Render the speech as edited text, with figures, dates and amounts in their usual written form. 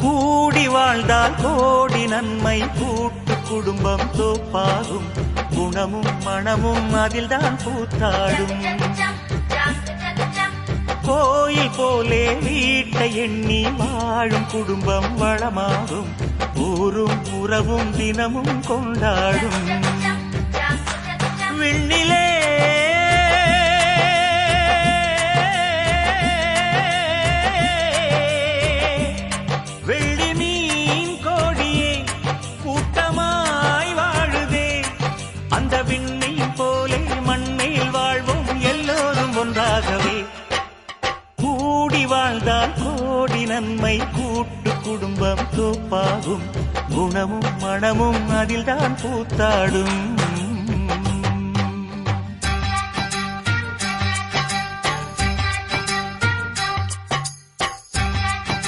கூடி வாழ்ந்தால் கோடி நன்மை, கூட்டு குடும்பம் தோப்பாகும். குணமும் மனமும் அதில்தான் பூத்தாடும். கோயில் போலே வீட்டை எண்ணி வாழும் குடும்பம் வளமாகும். ஊரும் உறவும் தினமும் கொண்டாடும். விண்ணிலே வெள்ளி மீன் கோடியே கூட்டமாய் வாழுதே. அந்த விண்மீன் போலே மண்மேல் வாழ்வோம் எல்லோரும் ஒன்றாகவே. கூடி வாழ்ந்தால் கோடி நன்மை, கூட்டு குடும்பம் தோப்பாகும். குணமும் மனமும் அதில்தான் பூத்தாடும்.